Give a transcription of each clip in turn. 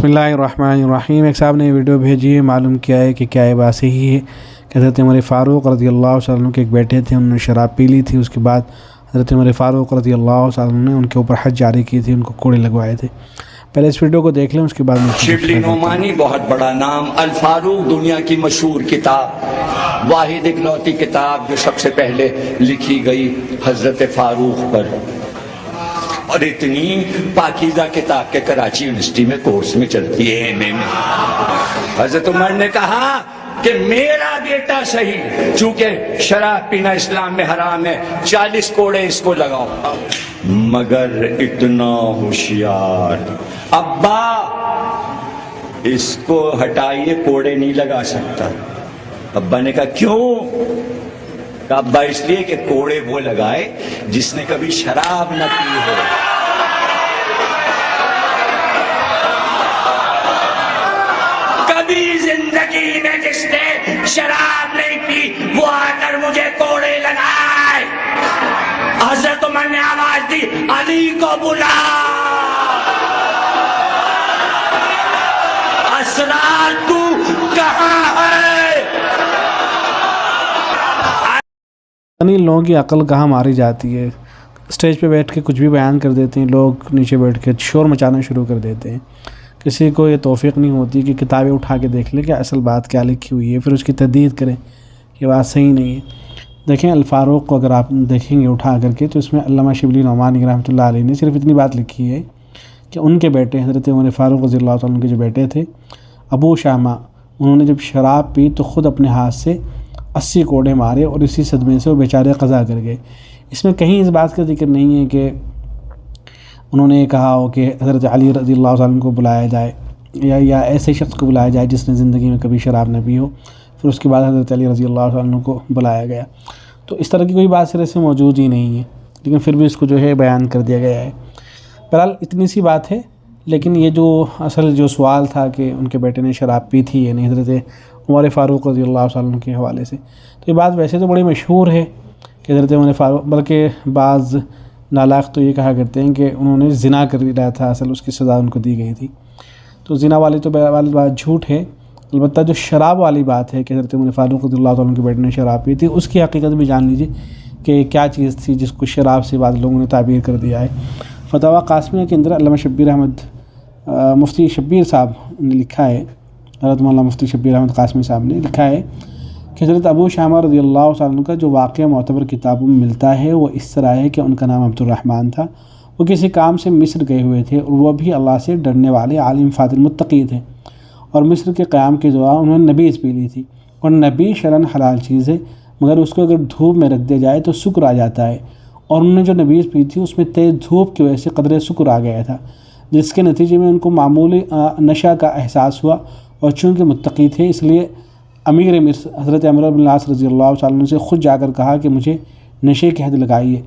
बिस्मिल्लाहिर्रहमानिर्रहीम। एक साहब ने वीडियो भेजी है, मालूम किया है कि क्या ये बात सही है कि हज़रत उमर फ़ारूक़ रज़ियल्लाहु अन्हु के एक बेटे थे, उन्होंने शराब पी ली थी। उसके बाद हज़रत उमर फ़ारूक़ रज़ियल्लाहु अन्हु ने उनके ऊपर हद जारी की थी, उनको कोड़े लगवाए थे। पहले इस वीडियो को देख लें, उसके बाद शिबली नोमानी बहुत बड़ा नाम। अल फारूक दुनिया की मशहूर किताब, वाहिद इकलौती किताब जो सबसे पहले लिखी गई हज़रत फ़ारूक पर, और इतनी पाकीज़ा किताब के कराची यूनिवर्सिटी में कोर्स में चलती है एमए में। हज़रत उमर ने कहा कि मेरा बेटा सही, चूंकि शराब पीना इस्लाम में हराम है, 40 कोड़े इसको लगाओ। मगर इतना होशियार, अब्बा इसको हटाइए, कोड़े नहीं लगा सकता। अब्बा ने कहा क्यों? अब्बा इसलिए कि कोड़े वो लगाए जिसने कभी शराब न पी हो। कभी जिंदगी में जिसने शराब नहीं पी वो आकर मुझे कोड़े लगाए। हज़रत उमर ने आवाज दी, अली को बुला। असरार तू कहाँ है? लोगों की अक्ल कहाँ मारी जाती है। स्टेज पे बैठ के कुछ भी बयान कर देते हैं लोग, नीचे बैठ के शोर मचाना शुरू कर देते हैं। किसी को ये तौफीक नहीं होती कि किताबें उठा के देख लें कि असल बात क्या लिखी हुई है, फिर उसकी तददीद करें कि बात सही नहीं है। देखें अल फारूक को अगर आप देखेंगे उठा करके, तो इसमें अल्लामा शिबली नोमानी रहमतुल्लाह अलैह ने सिर्फ इतनी बात लिखी है कि उनके बेटे हज़रत उमर फ़ारूक रज़ियल्लाहु अन्हु के जो बेटे थे अबू शामा, उन्होंने जब शराब पी तो ख़ुद अपने हाथ से 80 कोड़े मारे और इसी सदमे से वो बेचारे क़ज़ा कर गए। इसमें कहीं इस बात का जिक्र नहीं है कि उन्होंने कहा हो कि हज़रत अली रज़ियल्लाहु अन्हु को बुलाया जाए या ऐसे शख्स को बुलाया जाए जिसने ज़िंदगी में कभी शराब न पी हो, फिर उसके बाद हज़रत अली रज़ियल्लाहु अन्हु को बुलाया गया। तो इस तरह की कोई बात सिरे से मौजूद ही नहीं है, लेकिन फिर भी इसको जो है बयान कर दिया गया है। बहरहाल इतनी सी बात है। लेकिन ये जो असल जो सवाल था कि उनके बेटे ने शराब पी थी या नहीं हज़रत उमर फ़ारूक रज़ियल्लाहु अन्हु के हवाले से, तो ये बात वैसे तो बड़ी मशहूर है कि हज़रत उमर फ़ारूक, बल्कि बाज़ नालायक तो ये कहा करते हैं कि उन्होंने ज़िना कर लिया था, असल उसकी सज़ा उनको दी गई थी। तो ज़िना वाली तो वाली बात झूठ है। अलबत्ता जो शराब वाली बात है कि हज़रत उमर फ़ारूक रज़ियल्लाहु अन्हु के बेटे ने शराब पी थी, उसकी हकीकत भी जान लीजिए कि क्या चीज़ थी जिसको शराब से बाद लोगों ने ताबीर कर दिया है। फ़तवा क़ासिमिया के अंदर अल्लामा शब्बीर अहमद मुफ्ती शब्बीर साहब ने लिखा है, हज़रत मौलाना मुफ्ती शब्बीर अहमद क़ासिमी साहब ने लिखा है कि हज़रत अबू शामा रज़ियल्लाहु अन्हु का जो वाक़या मोतबर किताबों में मिलता है वो इस तरह है कि उनका नाम अब्दुर्रहमान था। वो किसी काम से मिस्र गए हुए थे और वह भी अल्लाह से डरने वाले आलिम फादिल मुत्तकी थे, और मिस्र के क़याम के दौरान उन्होंने नबीज़ पी ली थी। और नबी शरन हलाल चीज़ है, मगर उसको अगर धूप में रख दिया जाए तो शुक्र आ जाता है, और उन्होंने जो नबीज़ पी थी उसमें तेज़ धूप की वजह से कदरे शुक्र आ गया था, जिसके नतीजे में उनको मामूली नशा का एहसास हुआ। और चूँकि मुत्तकी थे इसलिए अमीर मिस्र हज़रत अमर बिन आस रज़ियल्लाहु अन्हु से ख़ुद जाकर कहा कि मुझे नशे की हद लगाइए।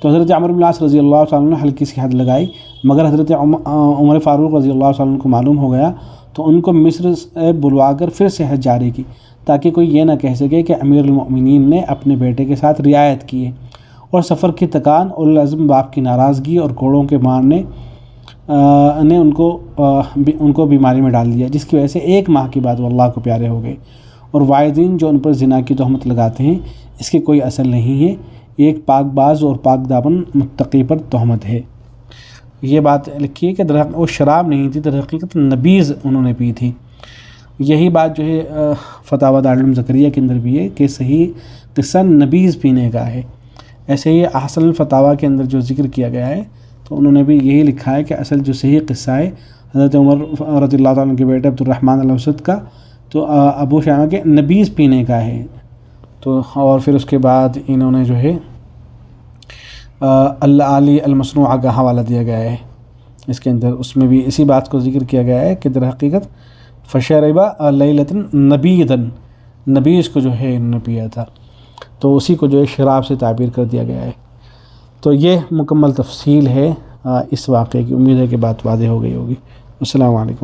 तो हज़रत अमर बिन आस रज़ियल्लाहु अन्हु ने हल्की सी हद लगाई, मगर हज़रत उमर फ़ारूक रज़ियल्लाहु अन्हु को मालूम हो गया तो उनको मिस्र से बुलवा कर फिर से हद जारी की, ताकि कोई ये ना कह सके कि अमीरुल मोमिनीन ने अपने बेटे के साथ रियायत की है। और सफ़र की थकान और अज़म बाप की नाराज़गी और घोड़ों के मारने ने उनको बीमारी में डाल दिया, जिसकी वजह से 1 माह के बाद वो अल्लाह को प्यारे हो गए। और वाइदीन जो उन पर ज़िना की तहमत लगाते हैं, इसकी कोई असल नहीं है, एक पाकबाज और पाकदामन मुत्तकी पर तहमत है। ये बात लिखी है कि वो शराब नहीं थी, दरहकीकत नबीज़ उन्होंने पी थी। यही बात जो है फतावा दारुल उलूम ज़करिया के अंदर भी है कि सही किस्सा नबीज़ पीने का है। ऐसे ही अहसन फतावा के अंदर जो ज़िक्र किया गया है, तो उन्होंने भी यही लिखा है कि असल जो सही किस्सा है हज़रत उमर रज़ियल्लाहु अन्हु के बेटे अब्दुर्रहमान अल-अवसत का, तो अबू शामा के नबीज़ पीने का है। तो और फिर उसके बाद इन्होंने जो है अल-आली अल-मसनूआ का हवाला दिया गया है इसके अंदर, उसमें भी इसी बात को ज़िक्र किया गया है कि दर हकीकत फ़शरबा लैलतन नबीदन, नबीज़ को जो है इन्होंने पिया था, तो उसी को जो है शराब से ताबीर कर दिया गया है। तो ये मुकम्मल तफसील है इस वाक़े की। उम्मीद है कि बात वाज़ेह हो गई होगी। अस्सलामु अलैकुम।